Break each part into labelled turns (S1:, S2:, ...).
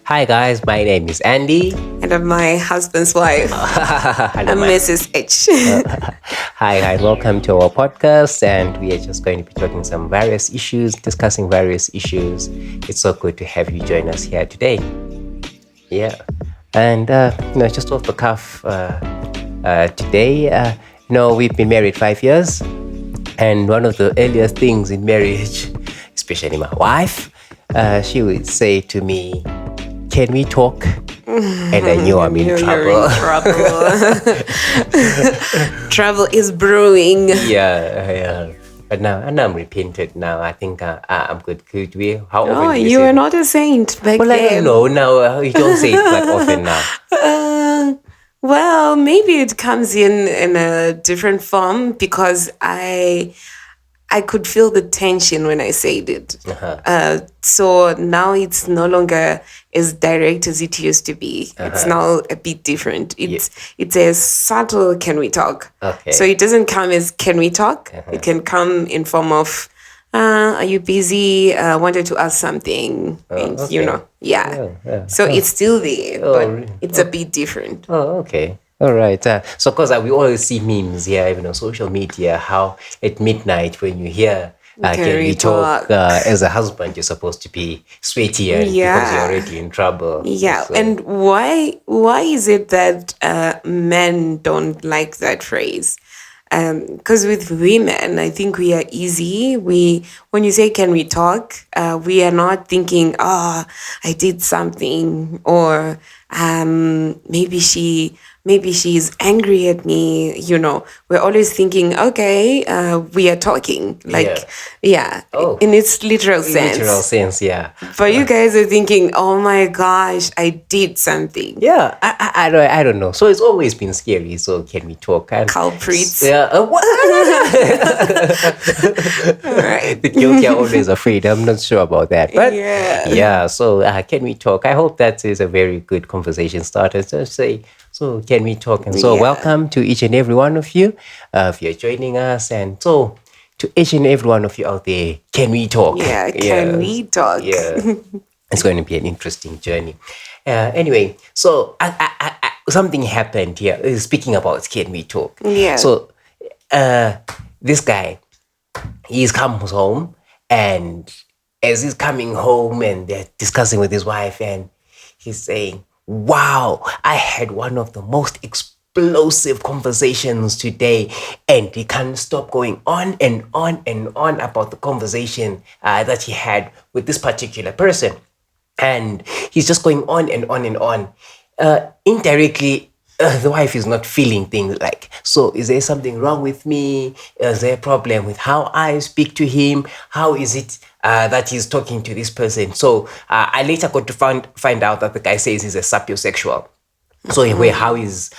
S1: Hi guys, my name is Andy.
S2: And I'm my husband's wife.
S1: Hello,
S2: I'm Mrs. H.
S1: Hi, welcome to our podcast, and we are just going to be talking some various issues, discussing various issues. It's so good to have you join us here today. Yeah, and just off the cuff, today, we've been married 5 years, and one of the earliest things in marriage, especially my wife, she would say to me, "Can we talk?" And I knew I'm in trouble.
S2: You're in trouble. Trouble is brewing.
S1: Yeah. But now, and I'm repented now. I think I'm good. Could we? How often?
S2: Oh, you were not a saint back
S1: Well, I
S2: then.
S1: don't know. Now you don't say it that often now.
S2: Well, maybe it comes in a different form because I could feel the tension when I said it. So now it's no longer as direct as it used to be. It's now a bit different. It's a subtle "can we talk?"
S1: Okay.
S2: So it doesn't come as "can we talk?" It can come in form of "are you busy? Wanted to ask something." And,
S1: okay.
S2: yeah.
S1: Yeah.
S2: So it's still there, but it's a bit different.
S1: Oh, okay. All right. So, because we always see memes here, even on social media, how at midnight when you hear can we talk, as a husband, you're supposed to be sweaty and because you're already in trouble.
S2: Yeah,
S1: So,
S2: and why is it that men don't like that phrase? Because with women, I think we are easy. When you say "can we talk," we are not thinking, "I did something," or maybe she's angry at me. We're always thinking, "Okay, we are talking." In its literal sense.
S1: literal sense, yeah.
S2: But you guys are thinking, "Oh my gosh, I did something."
S1: Yeah, I don't know. So it's always been scary. So can we talk? And
S2: Culprits.
S1: Yeah. What?
S2: Right.
S1: The guilty are always afraid. I'm not sure about that. But
S2: Yeah.
S1: So can we talk? I hope that is a very good conversation starter. So can we talk? And so welcome to each and every one of you. If you're joining us, and so to each and every one of you out there, can we talk?
S2: Yeah, can we talk?
S1: Yeah. It's going to be an interesting journey. Anyway, so something happened here. Speaking about can we talk?
S2: Yeah.
S1: So this guy, he comes home, and as he's coming home and they're discussing with his wife, and he's saying, "Wow, I had one of the most explosive conversations today," and he can't stop going on and on and on about the conversation that he had with this particular person. And he's just going on and on and on. Indirectly, the wife is not feeling things like, so is there something wrong with me? Is there a problem with how I speak to him? How is it that he's talking to this person? So I later got to find out that the guy says he's a sapiosexual. So how he's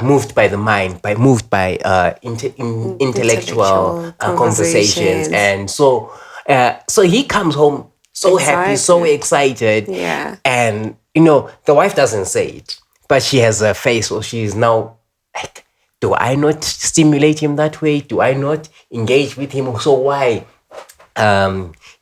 S1: moved by the mind, moved by intellectual conversations. And so he comes home so happy, so excited.
S2: Yeah.
S1: And, the wife doesn't say it, but she has a face where she is now like, do I not stimulate him that way? Do I not engage with him? So why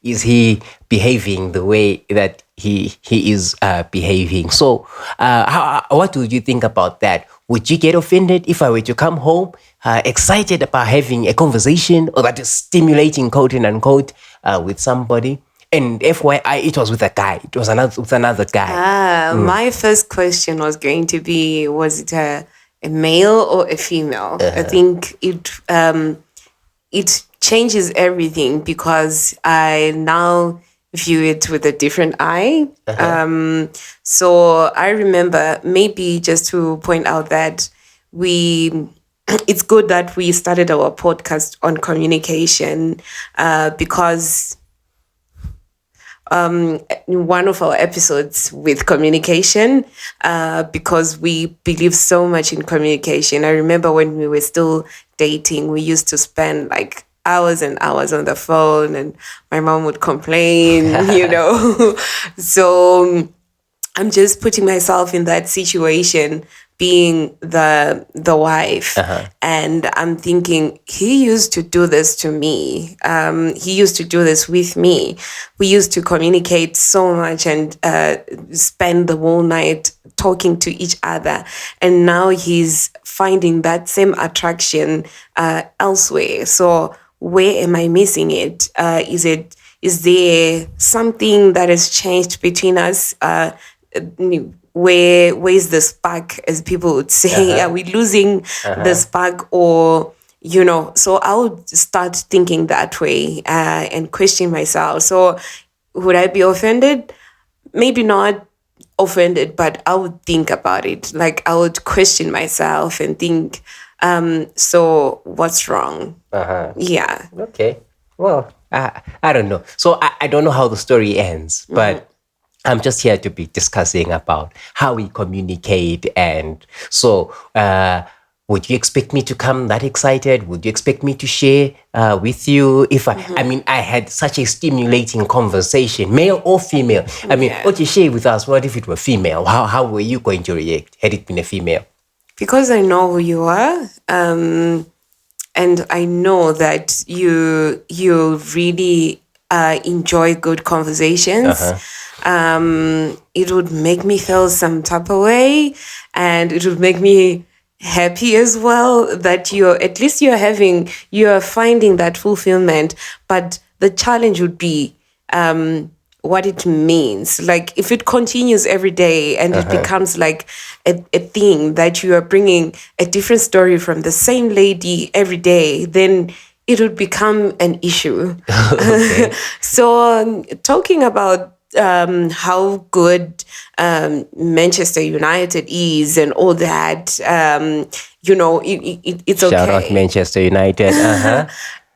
S1: is he behaving the way that he is behaving? So what would you think about that? Would you get offended if I were to come home excited about having a conversation, or that is stimulating, quote and unquote, with somebody? And FYI, it was with a guy. It was with another guy.
S2: My first question was going to be, was it a male or a female? I think it changes everything because I now view it with a different eye. So I remember, maybe just to point out that it's good that we started our podcast on communication because one of our episodes with communication, because we believe so much in communication. I remember when we were still dating, we used to spend like hours and hours on the phone, and my mom would complain, So I'm just putting myself in that situation being the wife, and I'm thinking, he used to do this to me. He used to do this with me. We used to communicate so much and spend the whole night talking to each other, and now he's finding that same attraction elsewhere. So where am I missing it? Is there something that has changed between us? Where's the spark, as people would say? Are we losing the spark, or so I would start thinking that way and question myself. So would I be offended? Maybe not offended, but I would think about it. Like, I would question myself and think, so what's wrong? Yeah.
S1: Okay. Well, I don't know. So I don't know how the story ends, but I'm just here to be discussing about how we communicate. And so, would you expect me to come that excited? Would you expect me to share with you? If I mean, I had such a stimulating conversation, male or female. I mean, okay, share with us. What if it were female? How were you going to react had it been a female?
S2: Because I know who you are, and I know that you really enjoy good conversations. It would make me feel some type of way, and it would make me happy as well that you're finding that fulfillment. But the challenge would be what it means. Like, if it continues every day and it becomes like a thing that you are bringing a different story from the same lady every day, then it would become an issue. So talking about how good Manchester United is and all that, it's okay.
S1: Shout out Manchester United.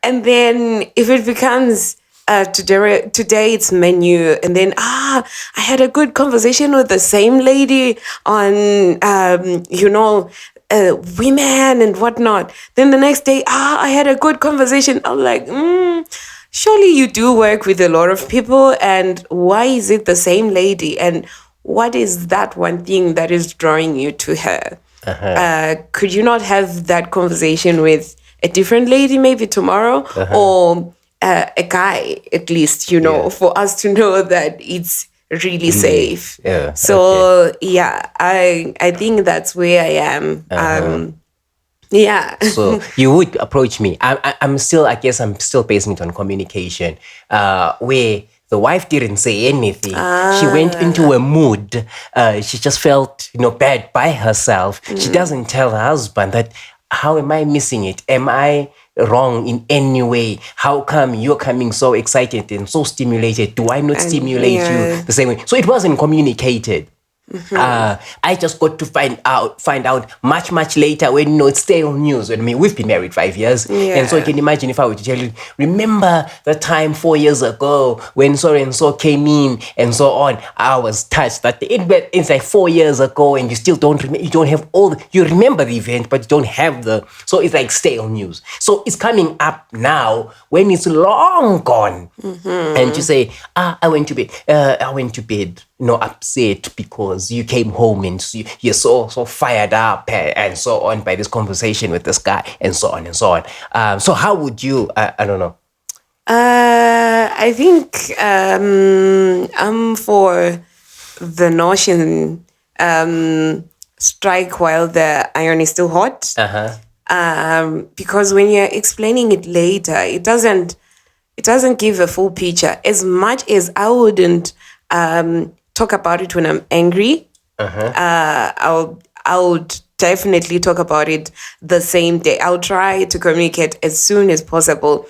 S2: And then if it becomes today it's menu, and then I had a good conversation with the same lady on women and whatnot. Then the next day, I had a good conversation. I'm like, surely you do work with a lot of people, and why is it the same lady? And what is that one thing that is drawing you to her? Could you not have that conversation with a different lady maybe tomorrow, or a guy at least, for us to know that it's really safe. So I think that's where I am.
S1: So you would approach me. I'm still basing it on communication, where the wife didn't say anything. She went into a mood. She just felt, bad by herself. She doesn't tell her husband that, how am I missing it? Am I wrong in any way? How come you're coming so excited and so stimulated? Do I not stimulate you the same way? So it wasn't communicated. I just got to find out much later when it's stale news. I mean, we've been married 5 years, and so you can imagine if I were to tell you, remember the time 4 years ago when so and so came in and so on. I was touched that it's like 4 years ago, and you still don't remember. You don't have you remember the event, but you don't have so it's like stale news. So it's coming up now when it's long gone, and you say, I went to bed, upset because you came home and you're so fired up and so on by this conversation with this guy and so on and so on. So how would you, I don't know.
S2: I think I'm for the notion, strike while the iron is still hot. Because when you're explaining it later, it doesn't give a full picture. As much as I wouldn't talk about it when I'm angry, I would definitely talk about it the same day. I'll try to communicate as soon as possible,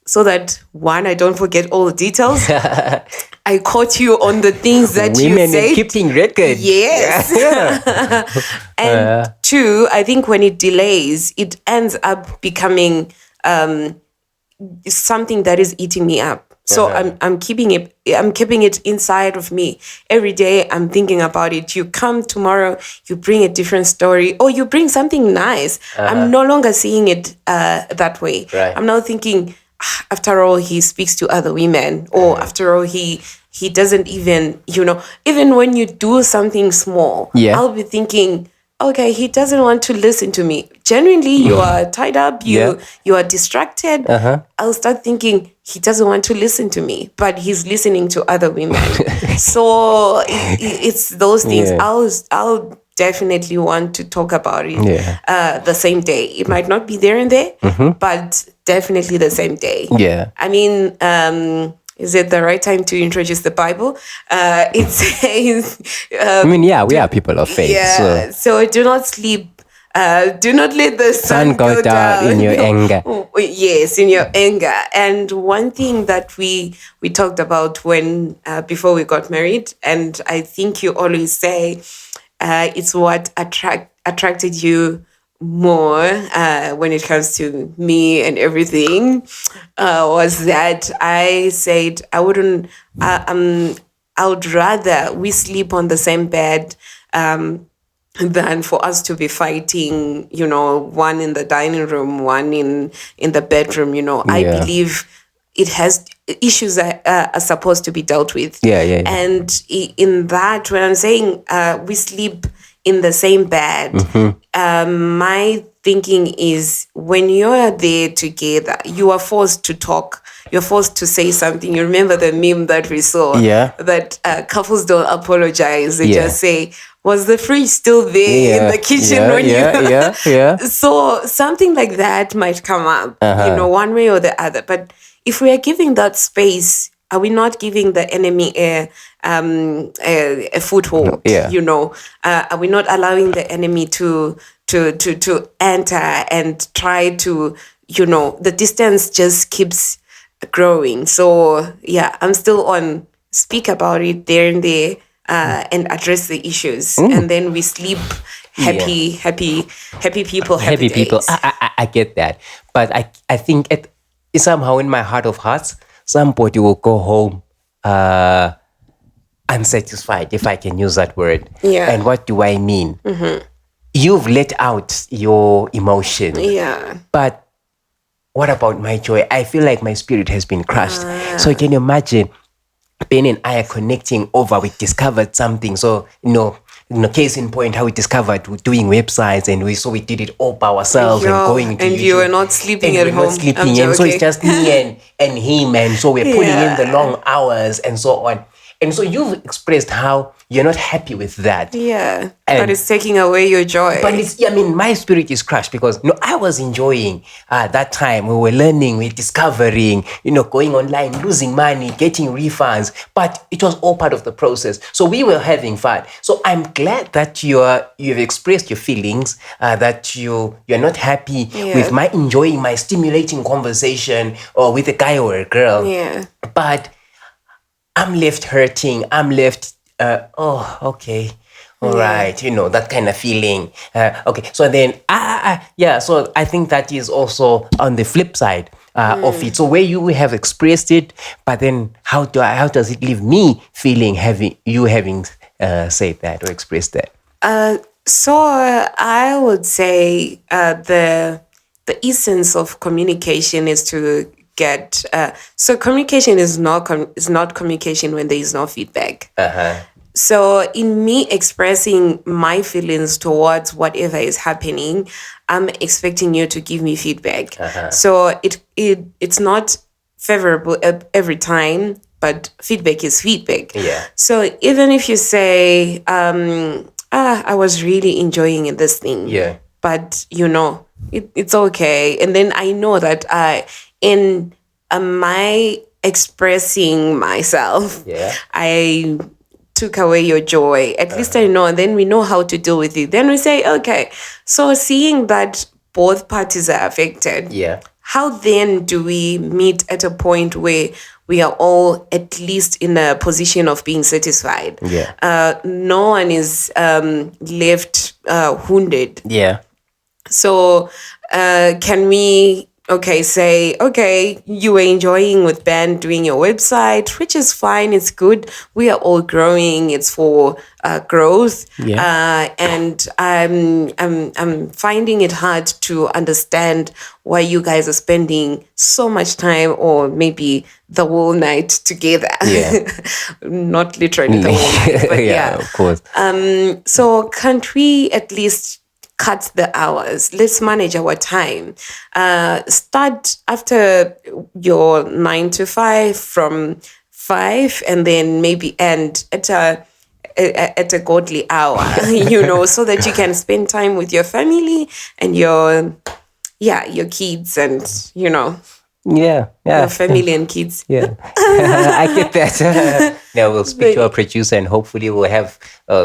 S2: so that one, I don't forget all the details. I caught you on the things that you said.
S1: Women keeping record.
S2: Yes. And two, I think when it delays, it ends up becoming something that is eating me up. So I'm keeping it inside of me. Every day I'm thinking about it. You come tomorrow, you bring a different story, or you bring something nice. I'm no longer seeing it that way.
S1: Right.
S2: I'm now thinking, after all, he speaks to other women, or after all, he doesn't even, even when you do something small, I'll be thinking, okay, he doesn't want to listen to me. Genuinely, you are tied up,
S1: Yeah.
S2: you are distracted. I'll start thinking he doesn't want to listen to me, but he's listening to other women. So it's those things.
S1: Yeah.
S2: I'll definitely want to talk about it
S1: Yeah.
S2: the same day. It might not be there and there, but definitely the same day.
S1: Yeah.
S2: I mean, is it the right time to introduce the Bible? It says,
S1: I mean, yeah, we are people of faith.
S2: yeah. So do not sleep. Do not let the sun
S1: Go down in your anger.
S2: Yes, in your anger. And one thing that we talked about when before we got married, and I think you always say, it's what attracted you more when it comes to me and everything, was that I said I wouldn't. I would rather we sleep on the same bed. Than for us to be fighting, one in the dining room, one in the bedroom. I
S1: Yeah.
S2: believe it has issues that are supposed to be dealt with.
S1: Yeah.
S2: And in that, when I'm saying we sleep in the same bed, my thinking is when you're there together, you are forced to talk. You're forced to say something. You remember the meme that we saw?
S1: Yeah.
S2: That couples don't apologize. They
S1: Yeah.
S2: just say, was the fridge still there in the kitchen when you...
S1: Yeah.
S2: So something like that might come up, one way or the other. But if we are giving that space, are we not giving the enemy a foothold?
S1: Yeah.
S2: Are we not allowing the enemy to enter and try to, the distance just keeps growing. So yeah, I'm still on speak about it there and there. And address the issues, and then we sleep happy people.
S1: Happy people.
S2: days.
S1: I get that, but I think somehow in my heart of hearts, somebody will go home unsatisfied, if I can use that word.
S2: Yeah.
S1: And what do I mean? You've let out your emotion.
S2: Yeah.
S1: But what about my joy? I feel like my spirit has been crushed. So can you imagine? Ben and I are connecting over, we discovered something. So, case in point, how we discovered doing websites, and we did it all by ourselves and going to
S2: and
S1: YouTube.
S2: you were not sleeping
S1: And
S2: at
S1: we're
S2: home.
S1: not sleeping,
S2: I'm
S1: and so it's
S2: joking.
S1: just me and him, and so we're putting in the
S2: Yeah.
S1: long hours and so on. And so you've expressed how you're not happy with that.
S2: Yeah,
S1: And-
S2: but it's taking away your joy.
S1: But my spirit is crushed because I was enjoying that time. We were learning, we're discovering, going online, losing money, getting refunds. But it was all part of the process. So we were having fun. So I'm glad that you've expressed your feelings, that you're not happy with my enjoying my stimulating conversation or with a guy or a girl.
S2: Yeah.
S1: But I'm left hurting. I'm left, okay. All right, that kind of feeling. Okay, so then, so I think that is also on the flip side of it. So where you have expressed it, but then how does it leave me feeling having said that or expressed that?
S2: So I would say the essence of communication is to get. So communication is not communication when there is no feedback. So in me expressing my feelings towards whatever is happening, I'm expecting you to give me feedback. So it's not favorable every time, but feedback is feedback.
S1: Yeah.
S2: So even if you say, I was really enjoying this thing.
S1: Yeah.
S2: But it's okay. And then I know that in my expressing myself, I took away your joy. At least I know, and then we know how to deal with it. Then we say, okay, so seeing that both parties are affected, how then do we meet at a point where we are all at least in a position of being satisfied? No one is left wounded.
S1: Yeah.
S2: So can we okay, say, okay, you were enjoying with Ben doing your website, which is fine. It's good. We are all growing. It's for growth. And I'm finding it hard to understand why you guys are spending so much time, or maybe the whole night together.
S1: Yeah.
S2: Not literally the whole night, but yeah.
S1: Of course.
S2: So can't we at least cut the hours? Let's manage our time. Start after your 9 to 5 from 5, and then maybe end at a godly hour, so that you can spend time with your family and your kids and,
S1: Yeah.
S2: your family and kids.
S1: Yeah, I get that. Now we'll speak to our producer, and hopefully we'll have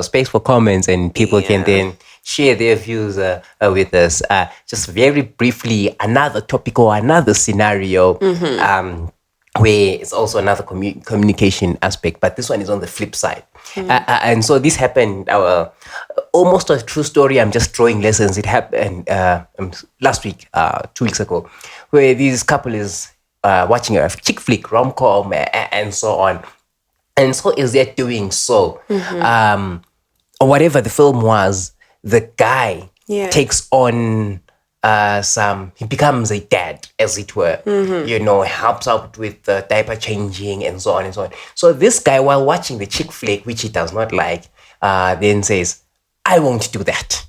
S1: space for comments, and people can then share their views with us. Just very briefly, another topic or another scenario where it's also another communication aspect, but this one is on the flip side. And so this happened, almost a true story. I'm just drawing lessons. It happened last week, 2 weeks ago, where this couple is watching a chick flick, rom-com, and so on. And so as they're doing so, or whatever the film was, the guy takes on he becomes a dad, as it were, helps out with the diaper changing and so on and so on. So this guy, while watching the chick flick, which he does not like, then says, I won't do that.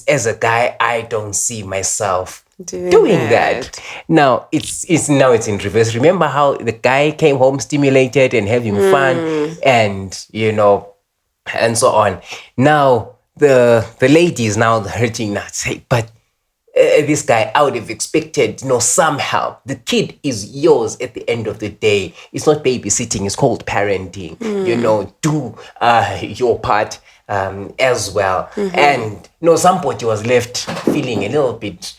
S1: As a guy, I don't see myself doing that. Now it's in reverse. Remember how the guy came home stimulated and having fun, and and so on. Now the lady is now hurting. Now say, but this guy, I would have expected, somehow the kid is yours at the end of the day. It's not babysitting. It's called parenting. Do your part as well. And somebody was left feeling a little bit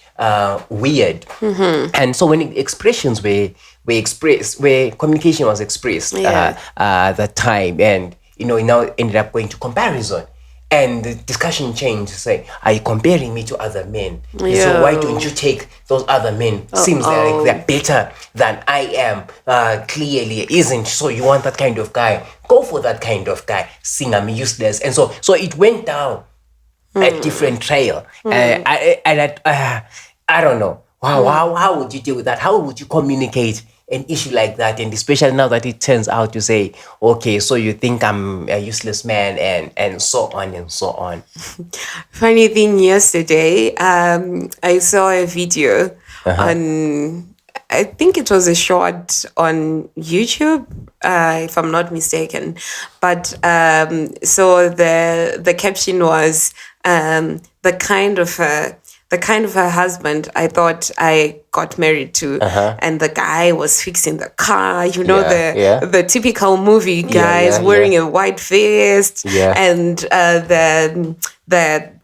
S1: weird. And so when expressions were expressed, where communication was expressed that time, and it now ended up going to comparison. And the discussion changed to say, are you comparing me to other men? So why don't you take those other men? Seems like they're better than I am. Clearly isn't. So you want that kind of guy? Go for that kind of guy. Sing I'm useless. And so it went down a different trail. I don't know. How would you deal with that? How would you communicate an issue like that? And especially now that it turns out to say, okay, so you think I'm a useless man, and so on and so on.
S2: Funny thing, yesterday, I saw a video on, I think it was a short on YouTube, if I'm not mistaken. But so the caption was the kind of a husband I thought I got married to, and the guy was fixing the car, the typical movie guys wearing a white vest, and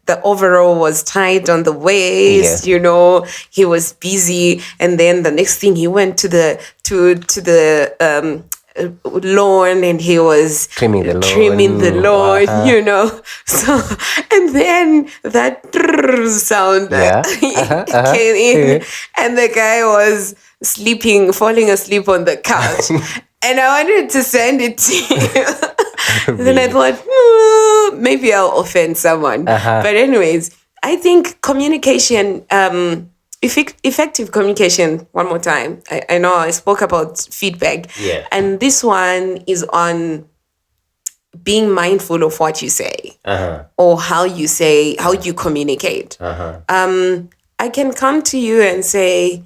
S2: the overall was tied on the waist, he was busy, and then the next thing he went to the lawn, and he was
S1: trimming the lawn,
S2: so, and then that sound came in, and the guy was falling asleep on the couch, and I wanted to send it to you. Then I thought, maybe I'll offend someone, but anyways, I think communication, effective communication, one more time. I know I spoke about feedback. And this one is on being mindful of what you say, or how you communicate. I can come to you and say,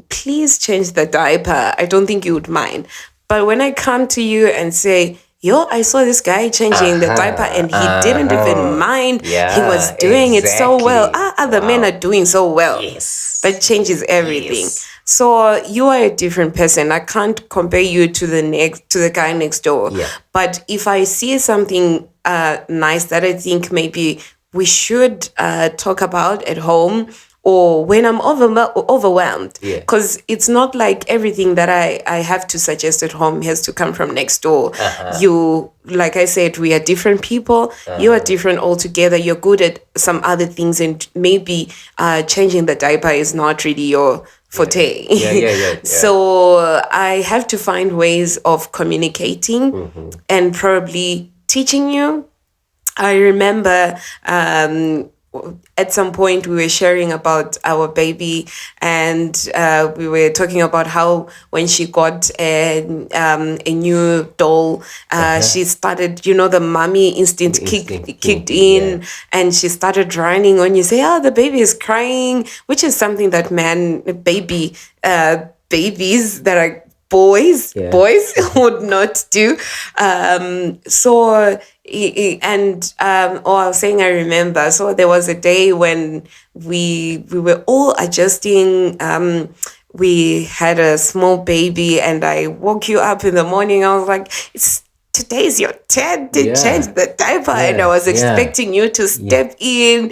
S2: please change the diaper. I don't think you would mind. But when I come to you and say, I saw this guy changing the diaper, and he didn't even mind. He was doing it so well. Other men are doing so well.
S1: Yes.
S2: That changes everything. Yes. So you are a different person. I can't compare you to the guy next door. But if I see something nice that I think maybe we should talk about at home, or when I'm overwhelmed.
S1: Yeah.
S2: Because it's not like everything that I have to suggest at home has to come from next door. You, like I said, we are different people. You are different altogether. You're good at some other things, and maybe changing the diaper is not really your forte.
S1: Yeah.
S2: So I have to find ways of communicating and probably teaching you. I remember at some point we were sharing about our baby, and we were talking about how when she got a new doll, she started, the mommy instinct kicked in, and she started running. When you say, oh, the baby is crying, which is something that babies that are boys would not do. I was saying, I remember, so there was a day when we were all adjusting. We had a small baby, and I woke you up in the morning. I was like, today's your turn to change the diaper, and I was expecting you to step in.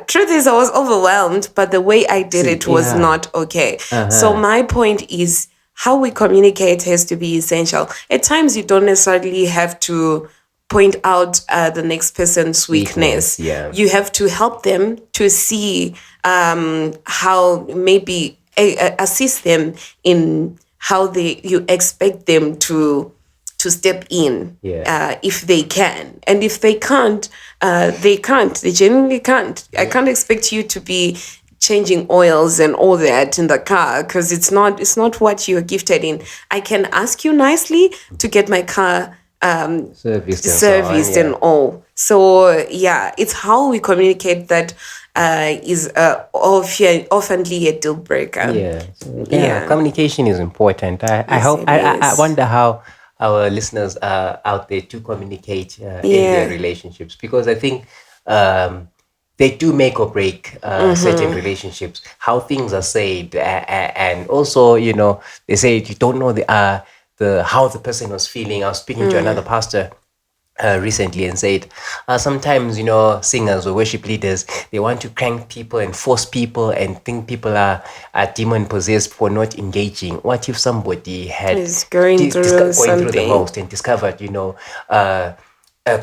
S2: Truth is, I was overwhelmed, but the way I did it was not okay. So my point is, how we communicate has to be essential. At times, you don't necessarily have to point out the next person's weakness. You have to help them to see how, maybe assist them in how you expect them to step in if they can. And if they can't, they can't. They genuinely can't. I can't expect you to be changing oils and all that in the car, because it's not what you're gifted in. I can ask you nicely to get my car serviced and all. So it's how we communicate that is oftenly a deal breaker.
S1: Communication is important. I wonder how our listeners are out there to communicate in their relationships, because I think they do make or break certain relationships, how things are said, and also, they say you don't know how the person was feeling. I was speaking to another pastor recently and said, sometimes, singers or worship leaders, they want to crank people and force people and think people are demon possessed for not engaging. What if somebody had
S2: going through
S1: the most and discovered, a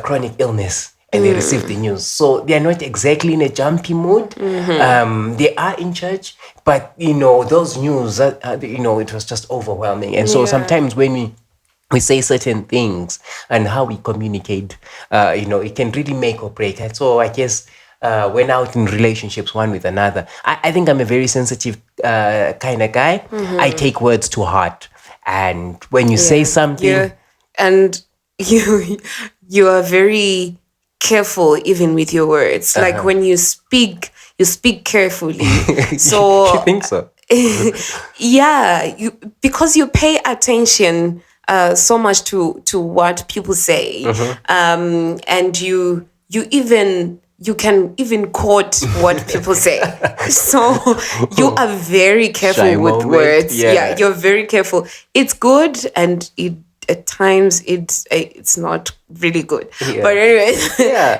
S1: chronic illness, and they receive the news? So they are not exactly in a jumpy mood. They are in church, but those news, it was just overwhelming. And so sometimes when we say certain things and how we communicate, it can really make or break. And so I guess when out in relationships one with another, I think I'm a very sensitive kind of guy. I take words to heart, and when you say something,
S2: you are very careful even with your words. Like when you speak carefully. So
S1: you think so?
S2: Because you pay attention so much to what people say, and you can even quote what people say. So you are very careful with words. You're very careful. It's good, and at times it's not really good. But anyway,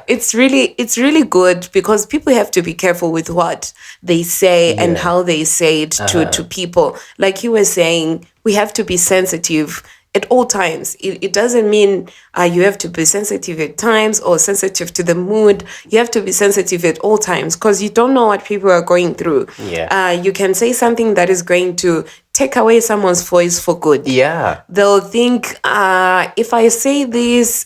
S2: it's really good, because people have to be careful with what they say and how they say it to people. Like you were saying, we have to be sensitive at all times. It doesn't mean you have to be sensitive at times or sensitive to the mood. You have to be sensitive at all times, because you don't know what people are going through. You can say something that is going to take away someone's voice for good. They'll think, if I say this,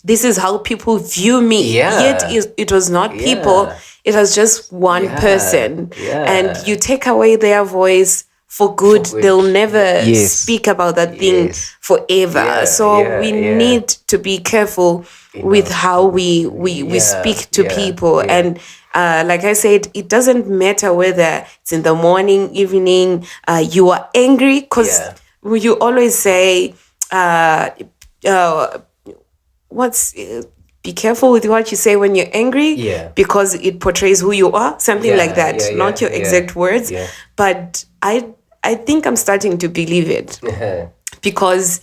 S2: this is how people view me. Yet it was not people. It was just one person. And you take away their voice for good. They'll never speak about that thing forever. So we need to be careful with how we speak to people. And like I said, it doesn't matter whether it's in the morning, evening, you are angry, because you always say, be careful with what you say when you're angry, because it portrays who you are, something like that. Not your exact words, but I think I'm starting to believe it, because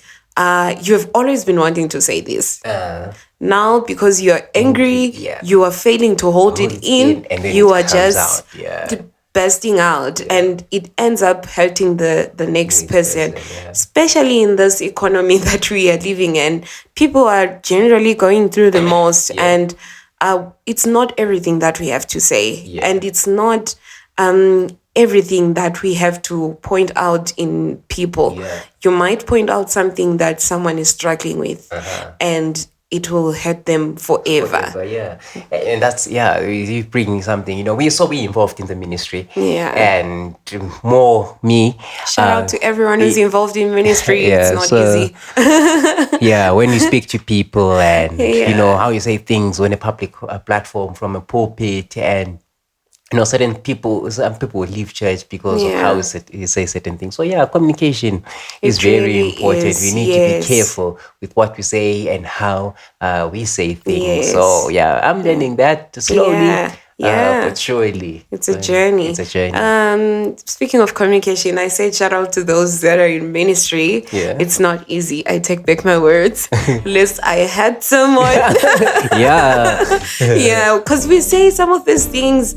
S2: you have always been wanting to say this.
S1: Uh,
S2: Now, because you're angry,
S1: yeah.
S2: you are failing to hold it in,
S1: and then
S2: you
S1: it
S2: are
S1: comes
S2: just
S1: out. Yeah.
S2: bursting out, and it ends up hurting the next person,
S1: yeah.
S2: especially in this economy that we are living in. People are generally going through the most, and it's not everything that we have to say, and it's not everything that we have to point out in people.
S1: Yeah.
S2: You might point out something that someone is struggling with, and it will hurt them forever.
S1: But yeah, and that's you bring something. We're so involved in the ministry.
S2: Yeah.
S1: And more me.
S2: Shout out to everyone who's involved in ministry.
S1: Yeah,
S2: it's not
S1: so-
S2: easy.
S1: Yeah, when you speak to people and
S2: Yeah.
S1: how you say things on a public platform from a pulpit, and some people will leave church because of how you say certain things. So yeah, communication is very
S2: really
S1: important.
S2: is,
S1: We need to be careful with what we say and how we say things.
S2: Yes.
S1: So yeah, I'm learning that slowly,
S2: Yeah.
S1: but surely.
S2: It's a journey.
S1: It's a journey.
S2: Speaking of communication, I say shout out to those that are in ministry.
S1: Yeah.
S2: It's not easy. I take back my words. Lest I had someone.
S1: Yeah.
S2: Yeah, because we say some of these things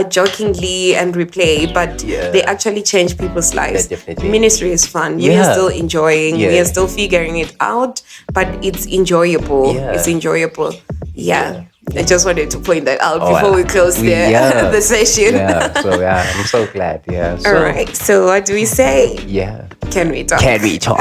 S2: jokingly and we play, but
S1: Yeah.
S2: they actually change people's lives.
S1: Yeah, definitely.
S2: Ministry is fun. We are
S1: Yeah.
S2: still enjoying. We
S1: Yeah.
S2: are still figuring it out, but it's enjoyable.
S1: Yeah.
S2: It's enjoyable. Yeah. I just wanted to point that out before we close
S1: yeah.
S2: the session.
S1: Yeah. So yeah, I'm so glad. Yeah. So,
S2: All right. So what do we say?
S1: Yeah.
S2: Can we talk?
S1: Can we talk?